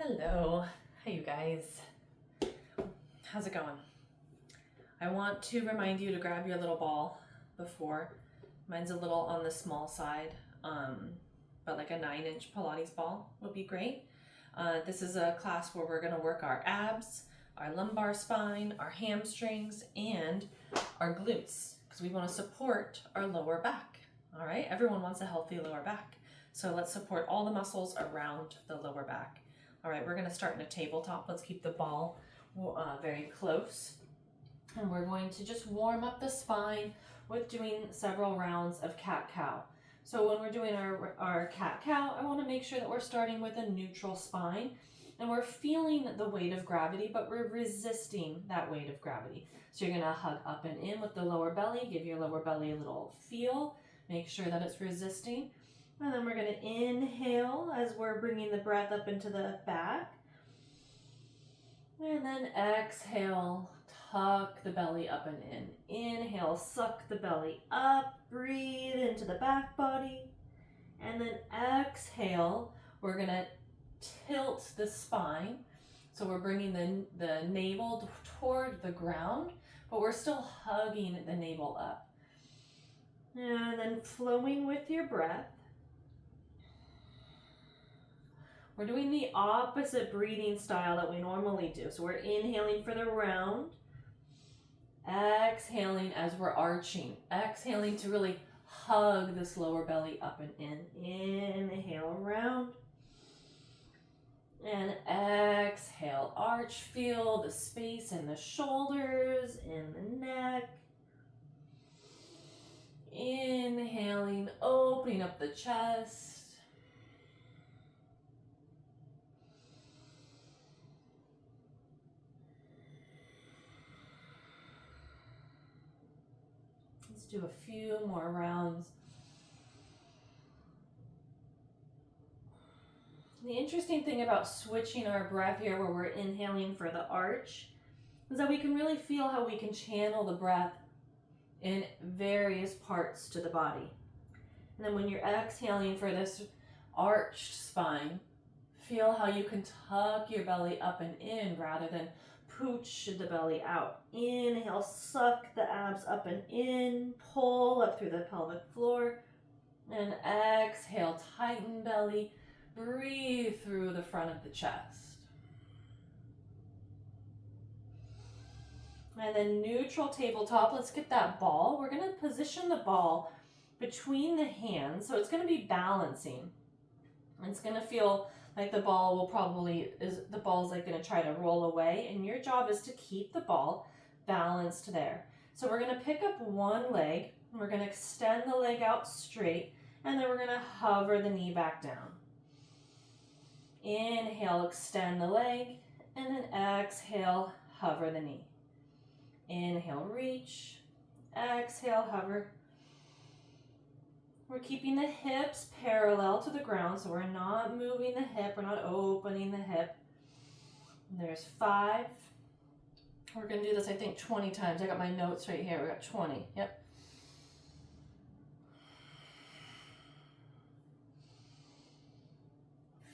Hello, hey you guys, how's it going? I want to remind you to grab your little ball before. Mine's a little on the small side, but like a 9-inch Pilates ball would be great. This is a class where we're going to work our abs, our lumbar spine, our hamstrings, and our glutes because we want to support our lower back. All right, everyone wants a healthy lower back, so let's support all the muscles around the lower back. All right, we're going to start in a tabletop. Let's keep the ball very close. And we're going to just warm up the spine with doing several rounds of cat-cow. So when we're doing our cat-cow, I want to make sure that we're starting with a neutral spine and we're feeling the weight of gravity, but we're resisting that weight of gravity. So you're going to hug up and in with the lower belly, give your lower belly a little feel, make sure that it's resisting. And then we're going to inhale as we're bringing the breath up into the back. And then exhale, tuck the belly up and in. Inhale, suck the belly up, breathe into the back body. And then exhale, we're going to tilt the spine. So we're bringing the navel toward the ground, but we're still hugging the navel up. And then flowing with your breath. We're doing the opposite breathing style that we normally do. So we're inhaling for the round, exhaling as we're arching, exhaling to really hug this lower belly up and in. Inhale, round, and exhale, arch. Feel the space in the shoulders, in the neck. Inhaling, opening up the chest. Do a few more rounds. The interesting thing about switching our breath here where we're inhaling for the arch is that we can really feel how we can channel the breath in various parts to the body. And then when you're exhaling for this arched spine, feel how you can tuck your belly up and in rather than pooch the belly out. Inhale, suck the abs up and in, pull up through the pelvic floor, and exhale, tighten belly, breathe through the front of the chest. And then neutral tabletop, let's get that ball. We're going to position the ball between the hands, so it's going to be balancing. It's going to feel like the ball will the ball's like going to try to roll away, and your job is to keep the ball balanced there. So we're going to pick up one leg, and we're going to extend the leg out straight, and then we're going to hover the knee back down. Inhale, extend the leg, and then exhale, hover the knee. Inhale, reach, exhale, hover. We're keeping the hips parallel to the ground, so we're not moving the hip, we're not opening the hip. And there's 5. We're going to do this, I think, 20 times. I got my notes right here. We got 20. Yep.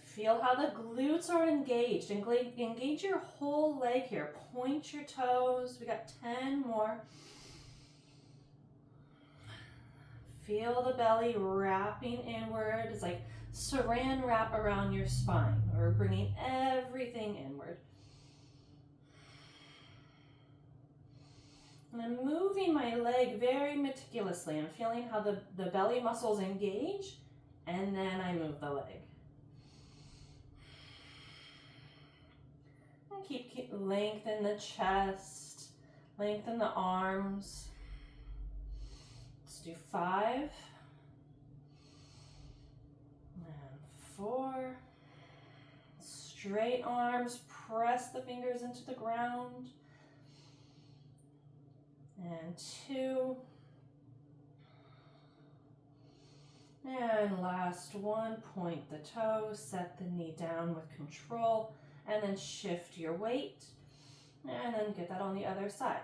Feel how the glutes are engaged. Engage your whole leg here. Point your toes. We got 10 more. Feel the belly wrapping inward. It's like saran wrap around your spine. We're bringing everything inward. And I'm moving my leg very meticulously. I'm feeling how the belly muscles engage, and then I move the leg. And keep lengthen the chest, lengthen the arms. Do 5 and 4. Straight arms, press the fingers into the ground. And 2. And last one, point the toes, set the knee down with control, and then shift your weight, and then get that on the other side.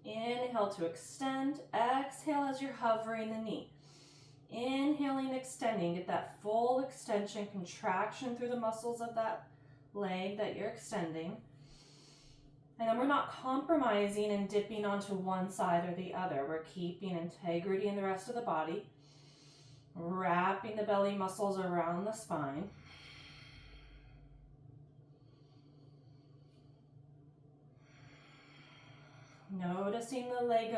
Inhale to extend, exhale as you're hovering the knee. Inhaling, extending, get that full extension, contraction through the muscles of that leg that you're extending. And then we're not compromising and dipping onto one side or the other. We're keeping integrity in the rest of the body, wrapping the belly muscles around the spine. Noticing the leg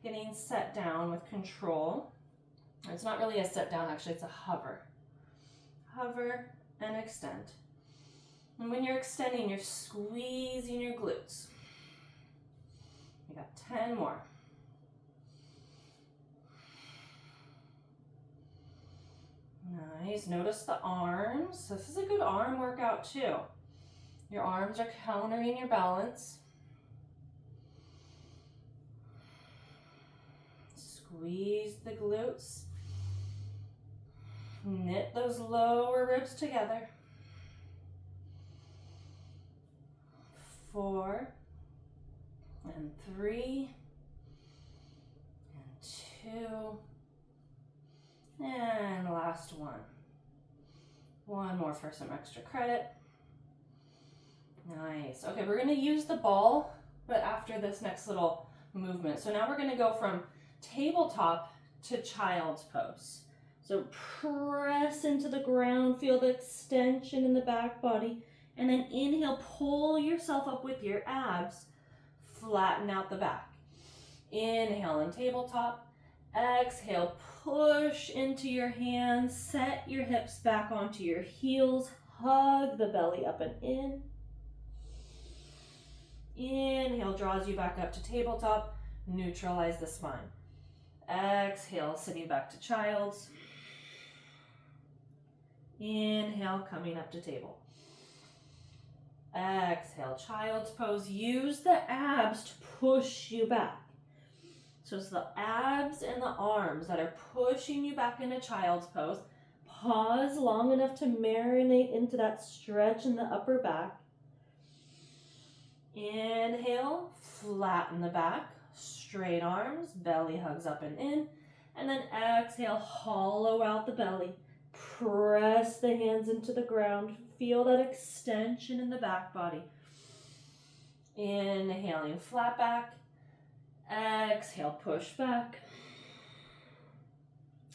getting set down with control. It's not really a set down, actually, it's a hover. Hover and extend. And when you're extending, you're squeezing your glutes. You got 10 more. Nice. Notice the arms. This is a good arm workout too. Your arms are countering your balance. Squeeze the glutes. Knit those lower ribs together. 4 and 3 and 2 and last one. One more for some extra credit. Nice. Okay, we're going to use the ball, but after this next little movement. So now we're going to go from tabletop to child's pose. So press into the ground, feel the extension in the back body, and then inhale, pull yourself up with your abs, flatten out the back. Inhale in tabletop, exhale, push into your hands, set your hips back onto your heels, hug the belly up and in. Inhale draws you back up to tabletop, neutralize the spine. Exhale, sitting back to child's. Inhale, coming up to table. Exhale, child's pose. Use the abs to push you back. So it's the abs and the arms that are pushing you back into child's pose. Pause long enough to marinate into that stretch in the upper back. Inhale, flatten the back, straight arms, belly hugs up and in. And then exhale, hollow out the belly. Press the hands into the ground. Feel that extension in the back body. Inhaling, flat back. Exhale, push back.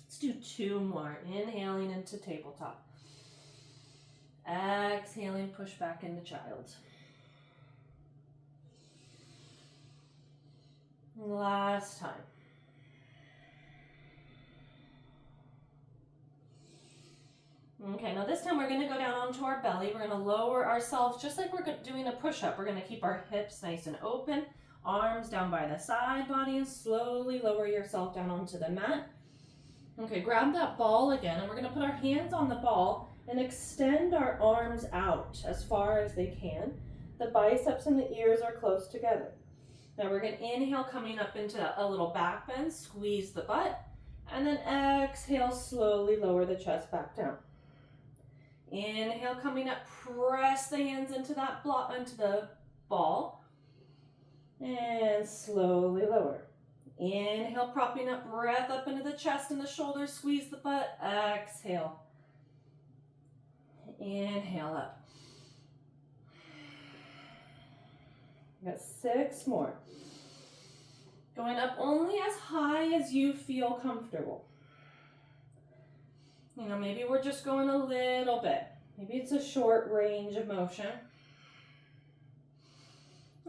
Let's do 2 more. Inhaling into tabletop. Exhaling, push back into child's. Last time. Okay, now this time we're going to go down onto our belly. We're going to lower ourselves just like we're doing a push-up. We're going to keep our hips nice and open, arms down by the side body, and slowly lower yourself down onto the mat. Okay, grab that ball again, and we're going to put our hands on the ball and extend our arms out as far as they can. The biceps and the ears are close together. Now we're going to inhale, coming up into a little back bend, squeeze the butt, and then exhale, slowly lower the chest back down. Inhale, coming up, press the hands into that block, into the ball, and slowly lower. Inhale, propping up, breath up into the chest and the shoulders, squeeze the butt, exhale. Inhale up. We got 6 more. Going up only as high as you feel comfortable. You know, maybe we're just going a little bit. Maybe it's a short range of motion.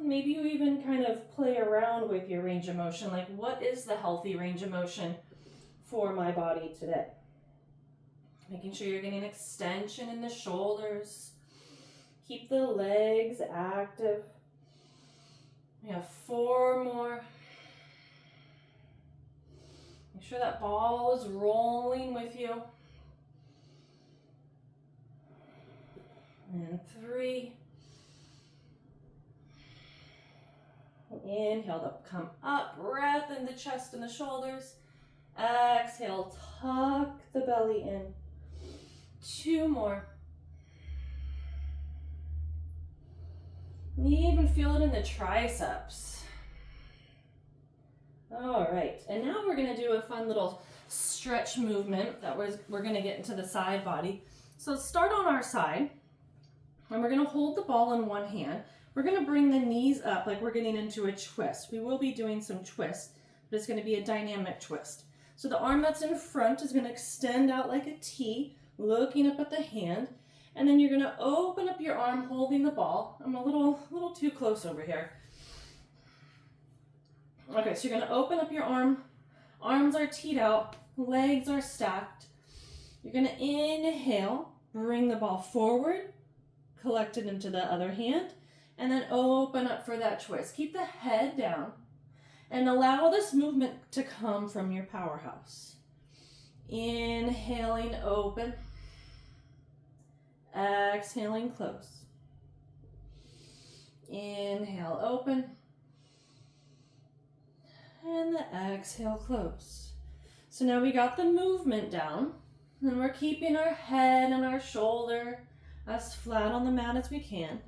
Maybe you even kind of play around with your range of motion. Like, what is the healthy range of motion for my body today? Making sure you're getting extension in the shoulders. Keep the legs active. We have 4 more. Make sure that ball is rolling with you. And 3. Inhale to come up, breath in the chest and the shoulders. Exhale, tuck the belly in. 2 more. You even feel it in the triceps. All right, and now we're gonna do a fun little stretch movement that we're going to get into the side body. So start on our side, and we're going to hold the ball in one hand. We're going to bring the knees up like we're getting into a twist. We will be doing some twists, but it's going to be a dynamic twist. So the arm that's in front is going to extend out like a T, looking up at the hand, and then you're going to open up your arm holding the ball. I'm a little too close over here. Okay, so you're going to open up your arm. Arms are teed out, legs are stacked. You're going to inhale, bring the ball forward, collect it into the other hand, and then open up for that twist. Keep the head down and allow this movement to come from your powerhouse. Inhaling, open. Exhaling, close. Inhale, open. And the exhale, close. So now we got the movement down, and we're keeping our head and our shoulder as flat on the mat as we can.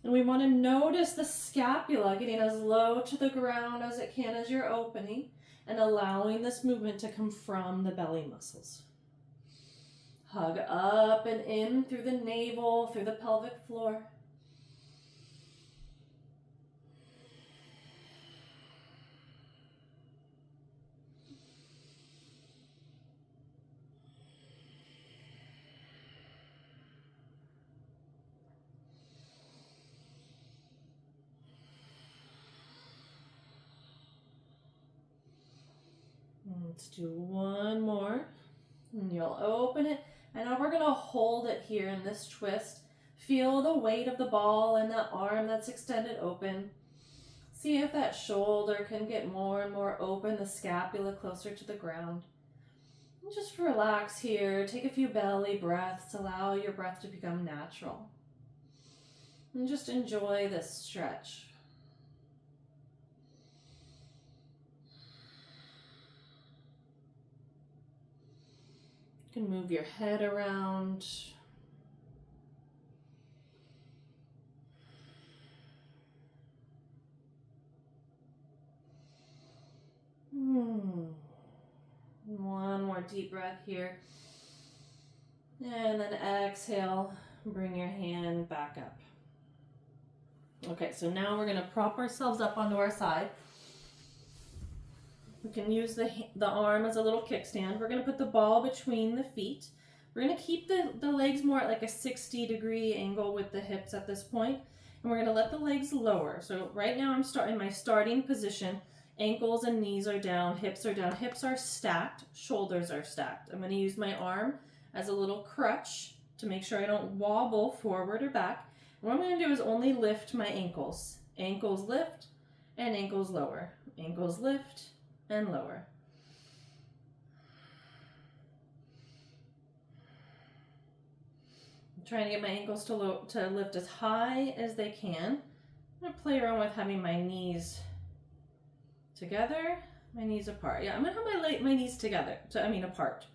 And we want to notice the scapula getting as low to the ground as it can as you're opening, and allowing this movement to come from the belly muscles. Hug up and in through the navel, through the pelvic floor. Let's do one more, and you'll open it, and now we're going to hold it here in this twist. Feel the weight of the ball and that arm that's extended open. See if that shoulder can get more and more open, the scapula closer to the ground. And just relax here, take a few belly breaths, allow your breath to become natural. And just enjoy this stretch. You can move your head around. One more deep breath here. And then exhale, bring your hand back up. Okay, so now we're going to prop ourselves up onto our side. We can use the arm as a little kickstand. We're going to put the ball between the feet. We're going to keep the legs more at like a 60-degree angle with the hips at this point. And we're going to let the legs lower. So right now I'm in my starting position. Ankles and knees are down, hips are down. Hips are stacked, shoulders are stacked. I'm going to use my arm as a little crutch to make sure I don't wobble forward or back. And what I'm going to do is only lift my ankles. Ankles lift and ankles lower. Ankles lift and lower. I'm trying to get my ankles to lift as high as they can. I'm going to play around with having my knees together, my knees apart. Yeah, I'm going to have my knees together, apart.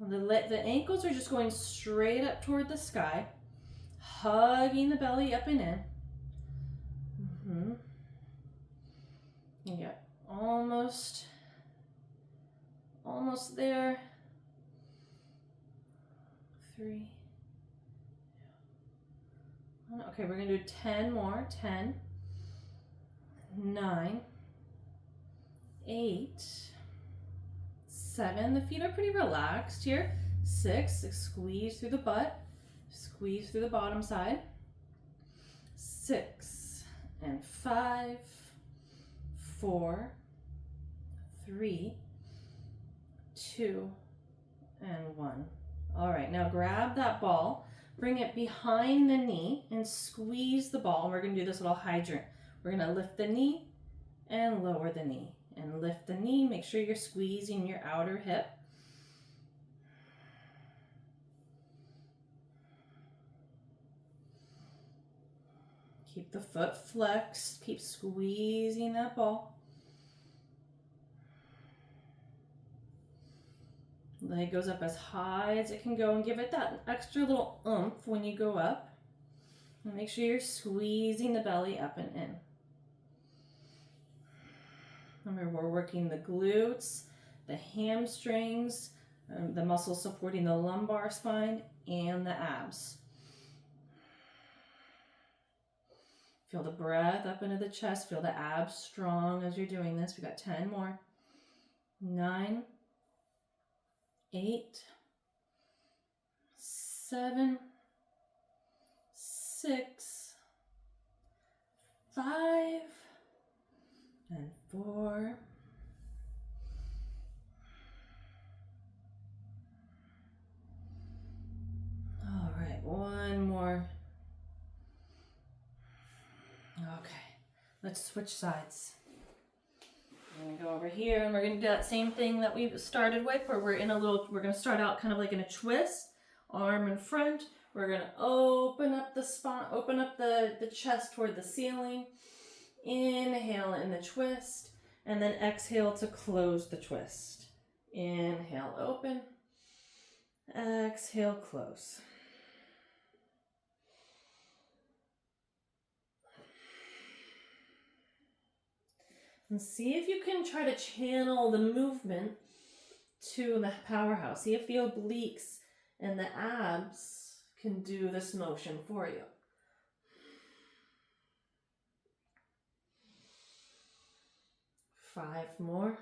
The ankles are just going straight up toward the sky, hugging the belly up and in. You get almost there. 3. Okay, we're going to do 10 more. 10, 9, 8, 7. The feet are pretty relaxed here. 6, squeeze through the butt, squeeze through the bottom side. 6 and 5, 4, 3, 2, and 1. All right, now grab that ball, bring it behind the knee, and squeeze the ball. We're going to do this little hydrant. We're going to lift the knee and lower the knee, and lift the knee. Make sure you're squeezing your outer hip. Keep the foot flexed. Keep squeezing that ball. Leg goes up as high as it can go, and give it that extra little oomph when you go up. And make sure you're squeezing the belly up and in. Remember, we're working the glutes, the hamstrings, the muscles supporting the lumbar spine, and the abs. Feel the breath up into the chest. Feel the abs strong as you're doing this. We got 10 more. 9, 8, 7, 6, 5, and 4. All right, one more. Okay, let's switch sides. I'm gonna go over here and we're gonna do that same thing that we started with, where we're gonna start out kind of like in a twist, arm in front. We're gonna open up the spine, open up the chest toward the ceiling. Inhale in the twist, and then exhale to close the twist. Inhale, open. Exhale, close. And see if you can try to channel the movement to the powerhouse. See if the obliques and the abs can do this motion for you. Five more.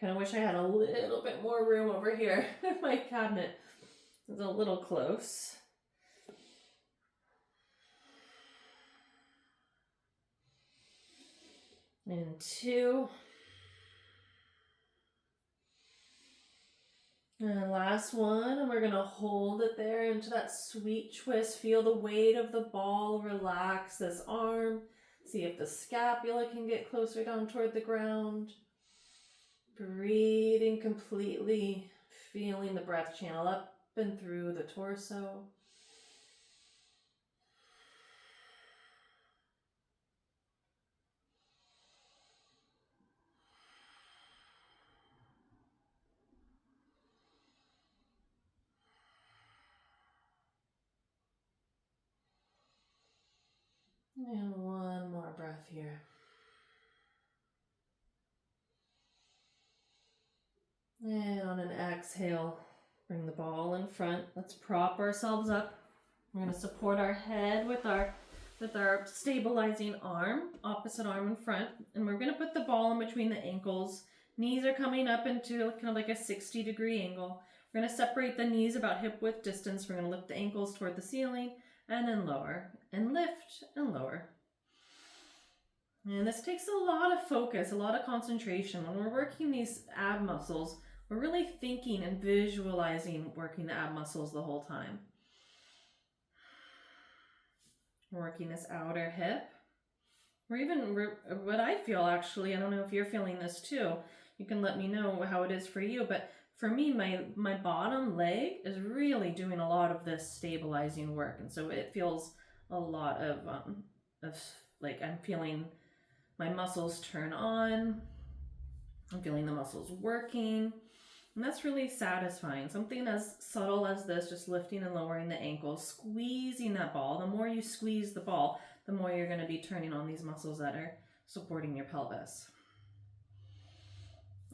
Kind of wish I had a little bit more room over here. My cabinet is a little close. And 2. And last one, and we're gonna hold it there into that sweet twist. Feel the weight of the ball relax this arm. See if the scapula can get closer down toward the ground. Breathing completely, feeling the breath channel up and through the torso. And one more breath here. And on an exhale, bring the ball in front. Let's prop ourselves up. We're going to support our head with our stabilizing arm, opposite arm in front. And we're going to put the ball in between the ankles. Knees are coming up into kind of like a 60-degree angle. We're going to separate the knees about hip width distance. We're going to lift the ankles toward the ceiling and then lower and lift and lower. And this takes a lot of focus, a lot of concentration. When we're working these ab muscles, we're really thinking and visualizing working the ab muscles the whole time. We're working this outer hip. What I feel actually, I don't know if you're feeling this too, you can let me know how it is for you, but for me, my bottom leg is really doing a lot of this stabilizing work. And so it feels a lot of like I'm feeling my muscles turn on. I'm feeling the muscles working. And that's really satisfying. Something as subtle as this, just lifting and lowering the ankles, squeezing that ball. The more you squeeze the ball, the more you're going to be turning on these muscles that are supporting your pelvis.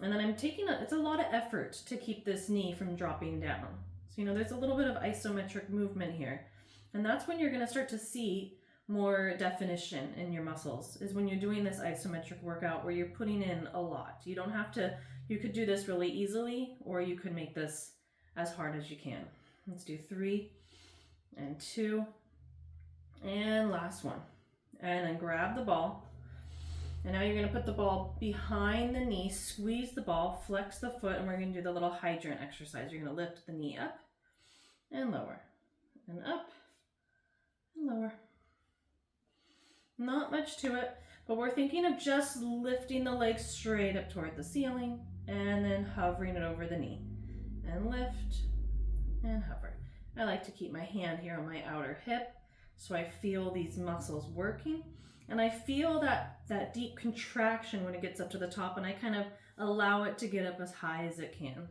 And then it's a lot of effort to keep this knee from dropping down. So, there's a little bit of isometric movement here. And that's when you're going to start to see more definition in your muscles, is when you're doing this isometric workout where you're putting in a lot. You don't have to, you could do this really easily, or you could make this as hard as you can. Let's do 3 and 2 and last one. And then grab the ball. And now you're going to put the ball behind the knee, squeeze the ball, flex the foot, and we're going to do the little hydrant exercise. You're going to lift the knee up and lower, and up and lower. Not much to it, but we're thinking of just lifting the leg straight up toward the ceiling and then hovering it over the knee. And lift and hover. I like to keep my hand here on my outer hip so I feel these muscles working. And I feel that deep contraction when it gets up to the top, and I kind of allow it to get up as high as it can.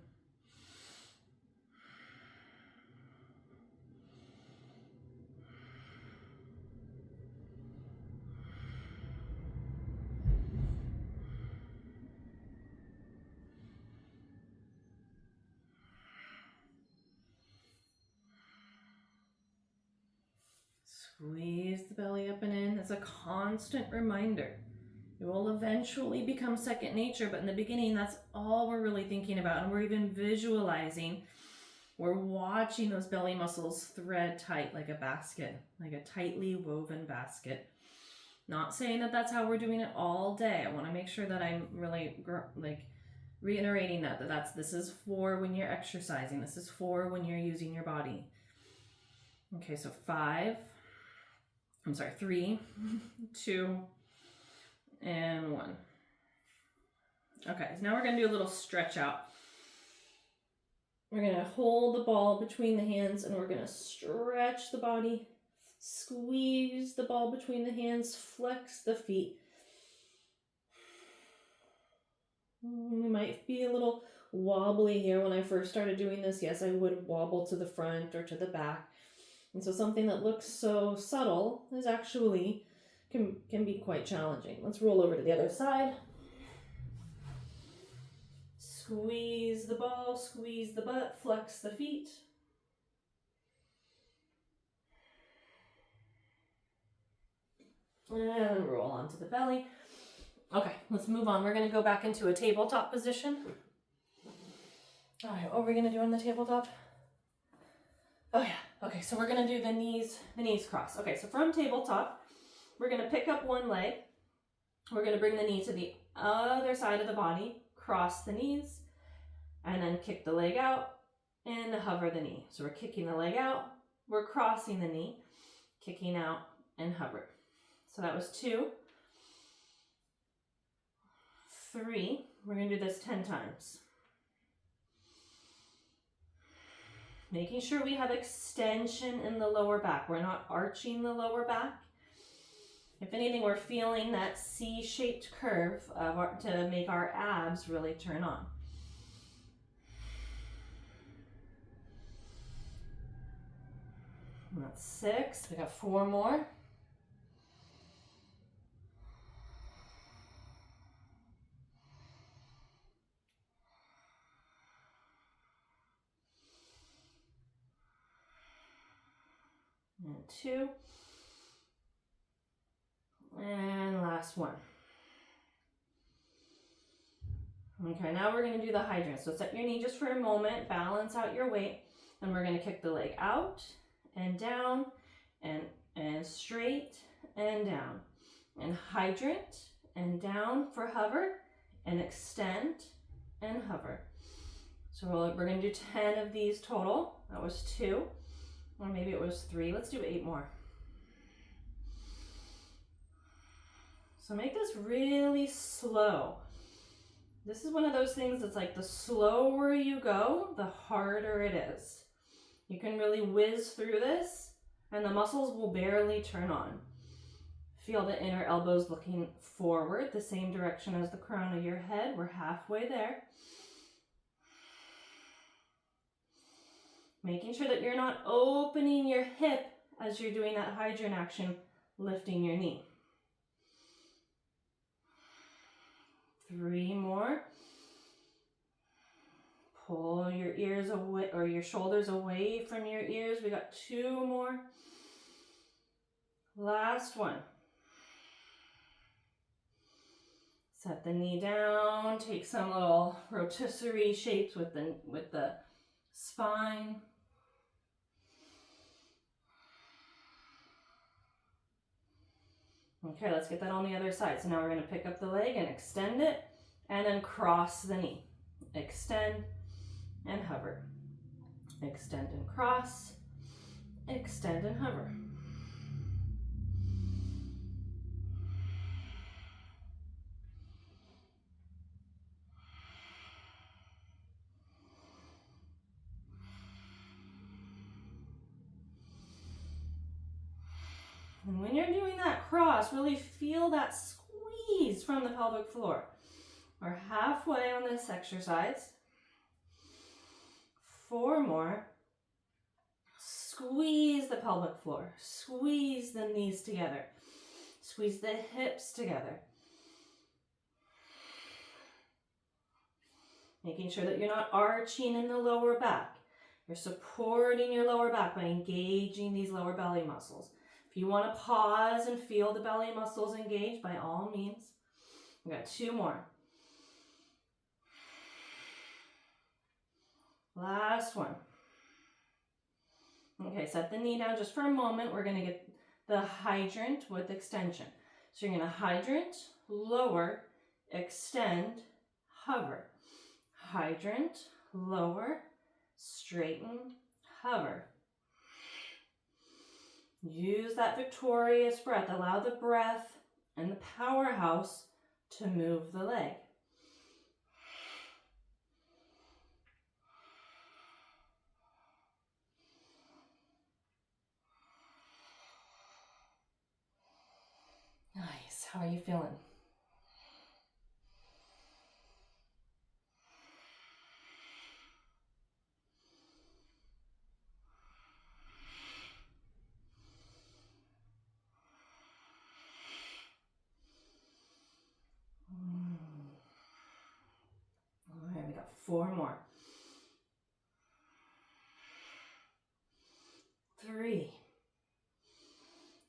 Squeeze the belly up and in. It's a constant reminder. It will eventually become second nature, but in the beginning, that's all we're really thinking about. And we're even visualizing. We're watching those belly muscles thread tight like a basket, like a tightly woven basket. Not saying that that's how we're doing it all day. I want to make sure that I'm really reiterating that this is for when you're exercising. This is for when you're using your body. Okay, so 3, 2, and 1. Okay, so now we're going to do a little stretch out. We're going to hold the ball between the hands and we're going to stretch the body, squeeze the ball between the hands, flex the feet. We might be a little wobbly here. When I first started doing this, yes, I would wobble to the front or to the back. And so something that looks so subtle is actually can be quite challenging. Let's roll over to the other side. Squeeze the ball, squeeze the butt, flex the feet. And roll onto the belly. Okay, let's move on. We're going to go back into a tabletop position. All right, what are we going to do on the tabletop? Oh yeah, okay, so we're going to do the knees cross. Okay, so from tabletop, we're going to pick up one leg. We're going to bring the knee to the other side of the body, cross the knees, and then kick the leg out and hover the knee. So we're kicking the leg out, we're crossing the knee, kicking out and hover. So that was 2. 3, we're going to do this 10 times. Making sure we have extension in the lower back. We're not arching the lower back. If anything, we're feeling that C-shaped curve to make our abs really turn on. That's 6. We got 4 more. And 2. And last one. Okay, now we're going to do the hydrant. So set your knee just for a moment, balance out your weight, and we're going to kick the leg out and down and straight and down. And hydrant and down for hover and extend and hover. So we're going to do 10 of these total. That was 2. Or maybe it was 3. Let's do 8 more. So make this really slow. This is one of those things that's like the slower you go, the harder it is. You can really whiz through this and the muscles will barely turn on. Feel the inner elbows looking forward, the same direction as the crown of your head. We're halfway there. Making sure that you're not opening your hip as you're doing that hydrant action, lifting your knee. 3 more. Pull your ears away or your shoulders away from your ears. We got 2 more. Last one. Set the knee down. Take some little rotisserie shapes with the spine. Okay, let's get that on the other side. So now we're going to pick up the leg and extend it and then cross the knee. Extend and hover. Extend and cross. Extend and hover. And when you're doing that cross, really feel that squeeze from the pelvic floor. We're halfway on this exercise. 4 more. Squeeze the pelvic floor. Squeeze the knees together. Squeeze the hips together. Making sure that you're not arching in the lower back. You're supporting your lower back by engaging these lower belly muscles. If you want to pause and feel the belly muscles engaged, by all means. We got 2 more. Last one. Okay, set the knee down just for a moment. We're going to get the hydrant with extension. So you're going to hydrant, lower, extend, hover. Hydrant, lower, straighten, hover. Use that victorious breath. Allow the breath and the powerhouse to move the leg. Nice. How are you feeling? All right, we got 4 more. 3.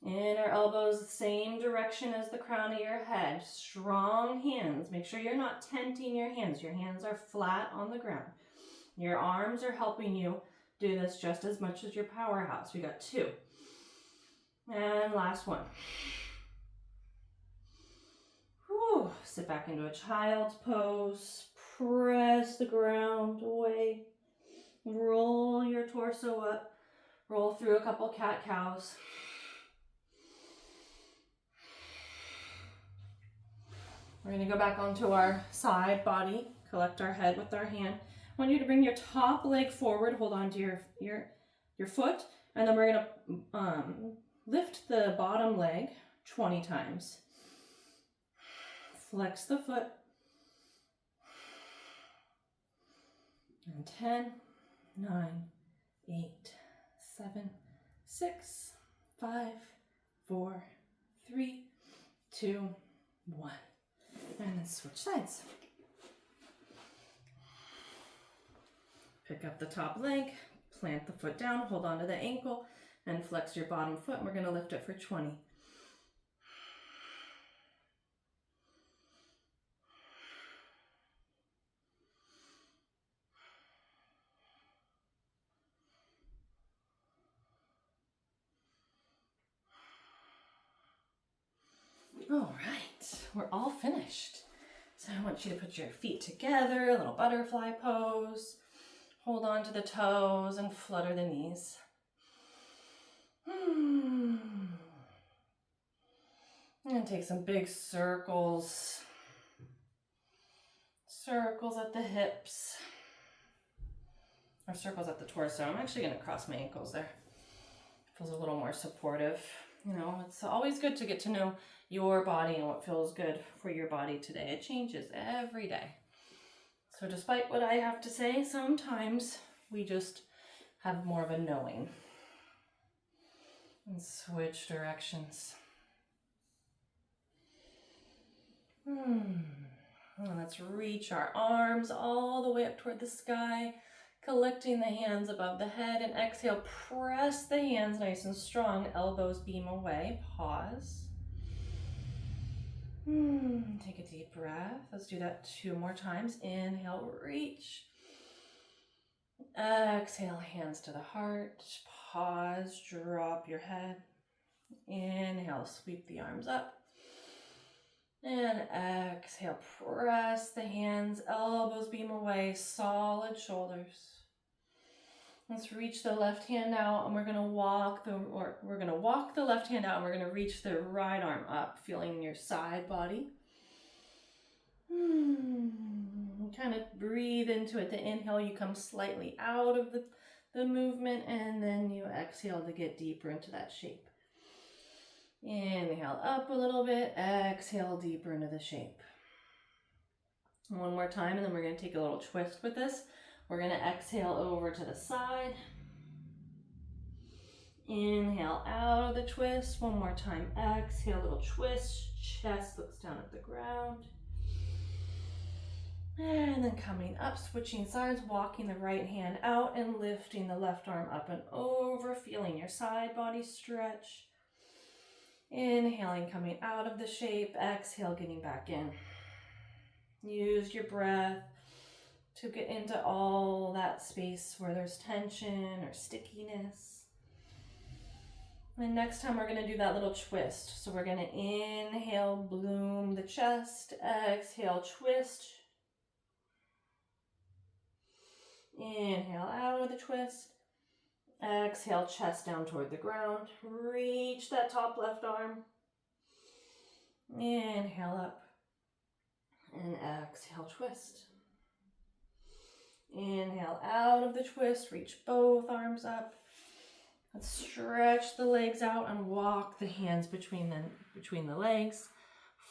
Inner elbows the same direction as the crown of your head. Strong hands. Make sure you're not tenting your hands. Your hands are flat on the ground. Your arms are helping you do this just as much as your powerhouse. We got 2. And last one. Whew. Sit back into a child's pose. Press the ground away. Roll your torso up. Roll through a couple cat-cows. We're going to go back onto our side body, collect our head with our hand. I want you to bring your top leg forward, hold on to your foot, and then we're going to lift the bottom leg 20 times. Flex the foot. And 10, 9, 8, 7, 6, 5, 4, 3, 2, 1. And then switch sides. Pick up the top leg, plant the foot down, hold on to the ankle, and flex your bottom foot. We're going to lift it for 20. All right, we're all finished. So I want you to put your feet together, a little butterfly pose. Hold on to the toes and flutter the knees. And take some big circles. Circles at the hips. Or circles at the torso. I'm actually going to cross my ankles there. Feels a little more supportive. You know, it's always good to get to know your body and what feels good for your body today. It changes every day. So despite what I have to say, sometimes we just have more of a knowing. And switch directions. And let's reach our arms all the way up toward the sky, collecting the hands above the head, and exhale, press the hands nice and strong, elbows beam away, pause. Take a deep breath. Let's do that 2 more times. Inhale, reach. Exhale, hands to the heart. Pause, drop your head. Inhale, sweep the arms up. And exhale, press the hands, elbows beam away, solid shoulders. Let's reach the left hand out, and we're gonna walk the left hand out, and we're gonna reach the right arm up, feeling your side body. Kind of breathe into it. The inhale, you come slightly out of the movement, and then you exhale to get deeper into that shape. Inhale up a little bit, exhale deeper into the shape. One more time, and then we're going to take a little twist with this. We're going to exhale over to the side. Inhale out of the twist. One more time, exhale, little twist. Chest looks down at the ground. And then coming up, switching sides, walking the right hand out and lifting the left arm up and over, feeling your side body stretch. Inhaling, coming out of the shape. Exhale, getting back in. Use your breath to get into all that space where there's tension or stickiness. And next time we're going to do that little twist. So we're going to inhale, bloom the chest. Exhale, twist. Inhale out of the twist. Exhale, chest down toward the ground. Reach that top left arm. Inhale up. And exhale, twist. Inhale out of the twist. Reach both arms up. Let's stretch the legs out and walk the hands between the legs.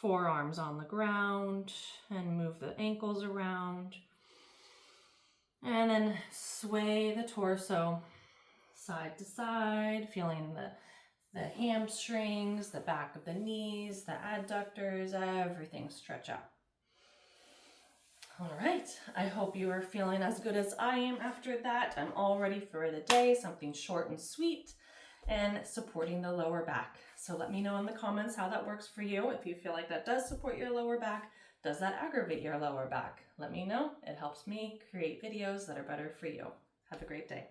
Forearms on the ground. And move the ankles around. And then sway the torso side to side, feeling the hamstrings, the back of the knees, the adductors, everything stretch out. All right, I hope you are feeling as good as I am after that. I'm all ready for the day, something short and sweet and supporting the lower back. So let me know in the comments how that works for you. If you feel like that does support your lower back, does that aggravate your lower back? Let me know. It helps me create videos that are better for you. Have a great day.